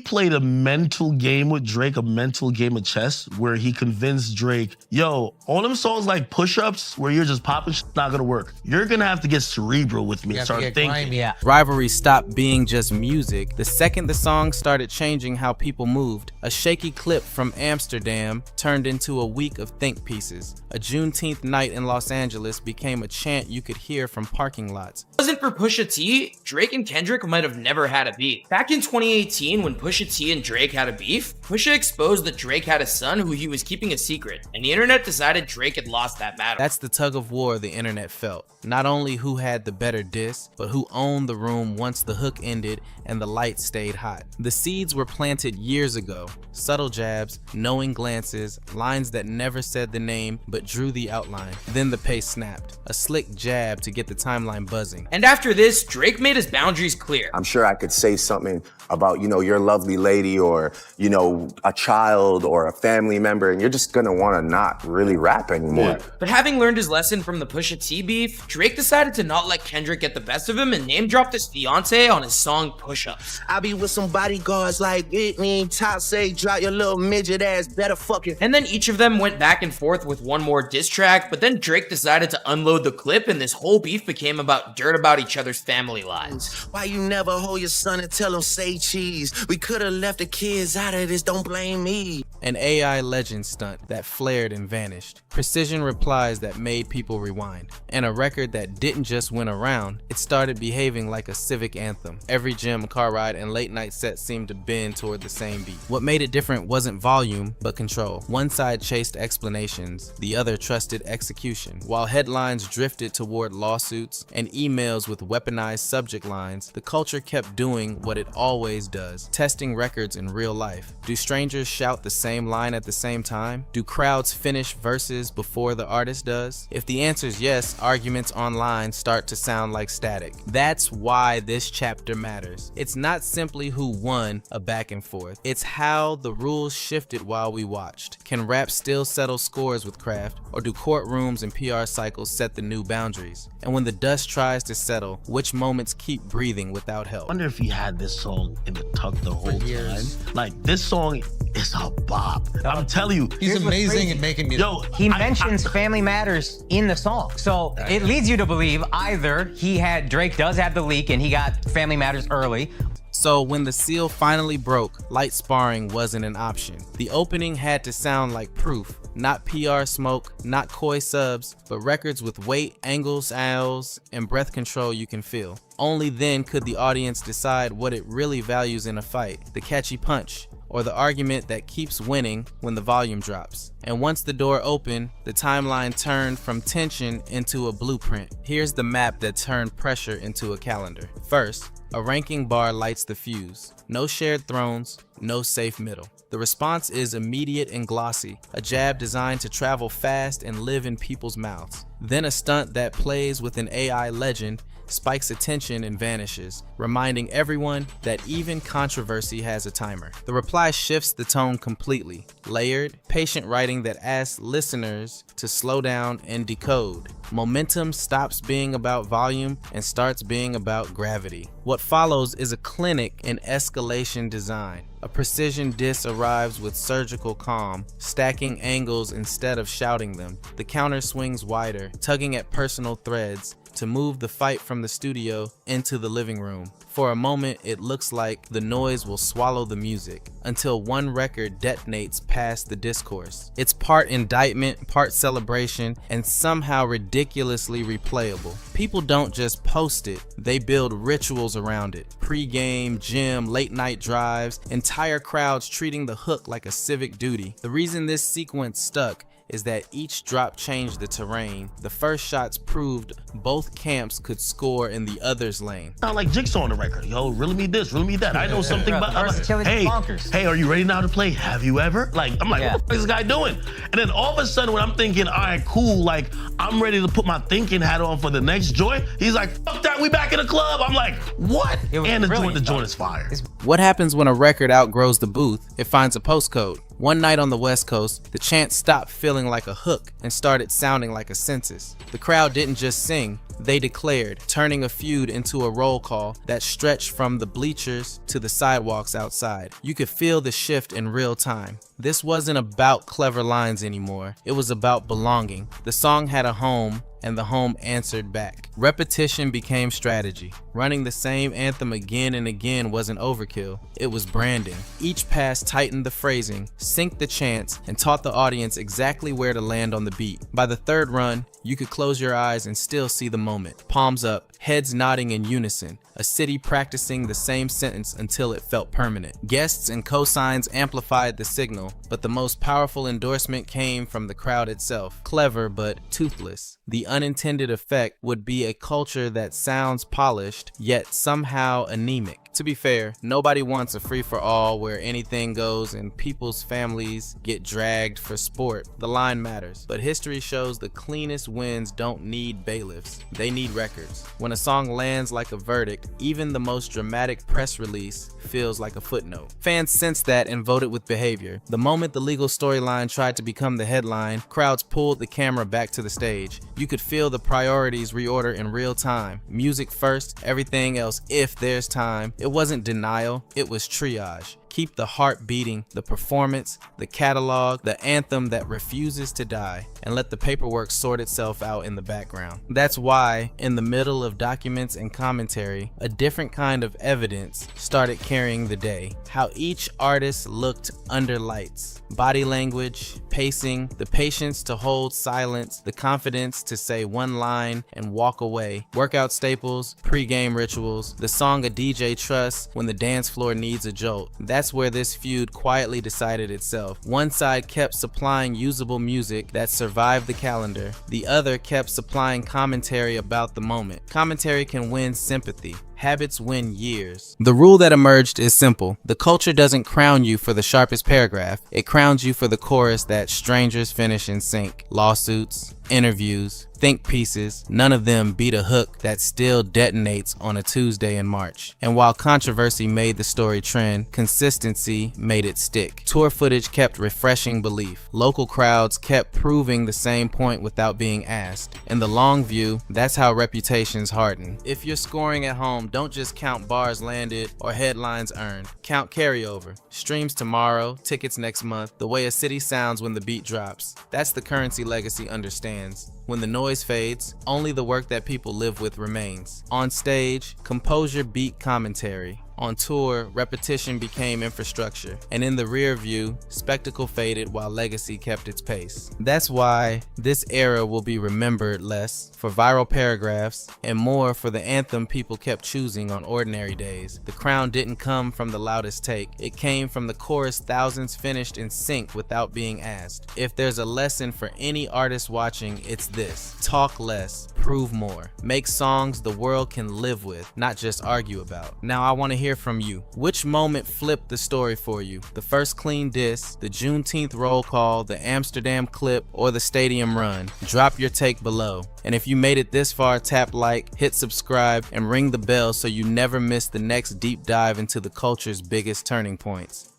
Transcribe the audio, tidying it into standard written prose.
played a mental game with Drake, a mental game of chess, where he convinced Drake, yo, all them songs like push-ups where you're just popping shit, not gonna work. You're gonna have to get cerebral with me and start thinking. Yeah. Rivalry stopped being just music. The second the song started changing how people moved, a shaky clip from Amsterdam turned into a week of think pieces. A Juneteenth night in Los Angeles became a chant you could hear from parking lots. If it wasn't for Pusha T, Drake and Kendrick might have never had a beef. Back in 2018, when Pusha T and Drake had a beef, Pusha exposed that Drake had a son who he was keeping a secret, and the internet decided Drake had lost that battle. That's the tug of war the internet felt. Not only who had the better diss, but who owned the room once the hook ended and the lights stayed hot. The seeds were planted years ago. Subtle jabs, knowing glances, lines that never said the name but drew the outline. Then the pace snapped. A slick jab to get the timeline buzzing. And after this, Drake made his boundaries clear. I'm sure I could say something about, your lovely lady or, a child or a family member, and you're just gonna wanna not really rap anymore. But having learned his lesson from the Pusha T beef, Drake decided to not let Kendrick get the best of him and name dropped his fiance on his song Push-Ups. I be with some bodyguards like Whitney, top say drop your little midget ass, better fucking. And then each of them went back and forth with one more diss track, but then Drake decided to unload the clip and this whole beef became about dirt about each other's family lives. Why you never hold your son and tell him say cheese? We could've left the kids out of this, don't blame me. An AI legend stunt that flared and vanished. Precision replies that made people rewind. And a record that didn't just win around, it started behaving like a civic anthem. Every gym, car ride, and late night set seemed to bend toward the same beat. What made it different wasn't volume, but control. One side chased explanations, the other trusted execution. While headlines drifted toward lawsuits and emails with weaponized subject lines, the culture kept doing what it always does, testing records in real life. Do strangers shout the same line at the same time? Do crowds finish verses before the artist does? If the answer is yes, arguments online start to sound like static. That's why this chapter matters. It's not simply who won a back and forth. It's how the rules shifted while we watched. Can rap still settle scores with craft, or do courtrooms and PR cycles set the new boundaries? And when the dust tries to settle, which moments keep breathing without help? I wonder if he had this song in the tuck the whole time. Like, this song is a bop. I'm telling you. He's amazing at making music. Yo, he mentions Family Matters in the song. So it leads you to believe either Drake does have the leak and he got Family Matters early. So when the seal finally broke, light sparring wasn't an option. The opening had to sound like proof. Not PR smoke, not coy subs, but records with weight, angles, owls, and breath control you can feel. Only then could the audience decide what it really values in a fight, the catchy punch, or the argument that keeps winning when the volume drops. And once the door opened, the timeline turned from tension into a blueprint. Here's the map that turned pressure into a calendar. First, a ranking bar lights the fuse. No shared thrones, no safe middle. The response is immediate and glossy, a jab designed to travel fast and live in people's mouths. Then a stunt that plays with an AI legend spikes attention and vanishes, reminding everyone that even controversy has a timer. The reply shifts the tone completely, layered, patient writing that asks listeners to slow down and decode. Momentum stops being about volume and starts being about gravity. What follows is a clinic in escalation design. A precision diss arrives with surgical calm, stacking angles instead of shouting them. The counter swings wider, tugging at personal threads to move the fight from the studio into the living room. For a moment, it looks like the noise will swallow the music, until one record detonates past the discourse. It's part indictment, part celebration, and somehow ridiculously replayable. People don't just post it, they build rituals around it. Pre-game, gym, late night drives, entire crowds treating the hook like a civic duty. The reason this sequence stuck is that each drop changed the terrain. The first shots proved both camps could score in the other's lane. Sound like Jigsaw on the record. Yo, really me this, really me that. I know something about bonkers. Hey, are you ready now to play Have You Ever? Like, I'm like, what is this guy doing? And then all of a sudden when I'm thinking, all right, cool, like, I'm ready to put my thinking hat on for the next joint, he's like, fuck that, we back in the club. I'm like, what? And the joint is fire. What happens when a record outgrows the booth? It finds a postcode. One night on the West Coast, the chant stopped feeling like a hook and started sounding like a census. The crowd didn't just sing, they declared, turning a feud into a roll call that stretched from the bleachers to the sidewalks outside. You could feel the shift in real time. This wasn't about clever lines anymore. It was about belonging. The song had a home, and the home answered back. Repetition became strategy. Running the same anthem again and again wasn't overkill, it was branding. Each pass tightened the phrasing, synced the chants, and taught the audience exactly where to land on the beat. By the third run, you could close your eyes and still see the moment. Palms up, heads nodding in unison, a city practicing the same sentence until it felt permanent. Guests and cosigns amplified the signal, but the most powerful endorsement came from the crowd itself. Clever but toothless. The unintended effect would be a culture that sounds polished, yet somehow anemic. To be fair, nobody wants a free-for-all where anything goes and people's families get dragged for sport. The line matters, but history shows the cleanest wins don't need bailiffs. They need records. When a song lands like a verdict, even the most dramatic press release feels like a footnote. Fans sensed that and voted with behavior. The moment the legal storyline tried to become the headline, crowds pulled the camera back to the stage. You could feel the priorities reorder in real time. Music first, everything else if there's time. It wasn't denial, it was triage. Keep the heart beating, the performance, the catalog, the anthem that refuses to die, and let the paperwork sort itself out in the background. That's why, in the middle of documents and commentary, a different kind of evidence started carrying the day. How each artist looked under lights. Body language, pacing, the patience to hold silence, the confidence to say one line and walk away. Workout staples, pre-game rituals, the song a DJ trusts when the dance floor needs a jolt. That's where this feud quietly decided itself. One side kept supplying usable music that survived the calendar. The other kept supplying commentary about the moment. Commentary can win sympathy. Habits win years. The rule that emerged is simple. The culture doesn't crown you for the sharpest paragraph. It crowns you for the chorus that strangers finish in sync. Lawsuits, interviews, think pieces, none of them beat a hook that still detonates on a Tuesday in March. And while controversy made the story trend, consistency made it stick. Tour footage kept refreshing belief. Local crowds kept proving the same point without being asked. In the long view, that's how reputations harden. If you're scoring at home, don't just count bars landed or headlines earned. Count carryover. Streams tomorrow, tickets next month, the way a city sounds when the beat drops. That's the currency legacy understands. When the noise fades, only the work that people live with remains. On stage, composure beat commentary. On tour, repetition became infrastructure, and in the rear view, spectacle faded while legacy kept its pace. That's why this era will be remembered less for viral paragraphs and more for the anthem people kept choosing on ordinary days. The crown didn't come from the loudest take, it came from the chorus thousands finished in sync without being asked. If there's a lesson for any artist watching, it's this: talk less, prove more. Make songs the world can live with, not just argue about. Now I want to hear from you. Which moment flipped the story for you? The first clean diss, the Juneteenth roll call, the Amsterdam clip, or the stadium run? Drop your take below. And if you made it this far, tap like, hit subscribe, and ring the bell so you never miss the next deep dive into the culture's biggest turning points.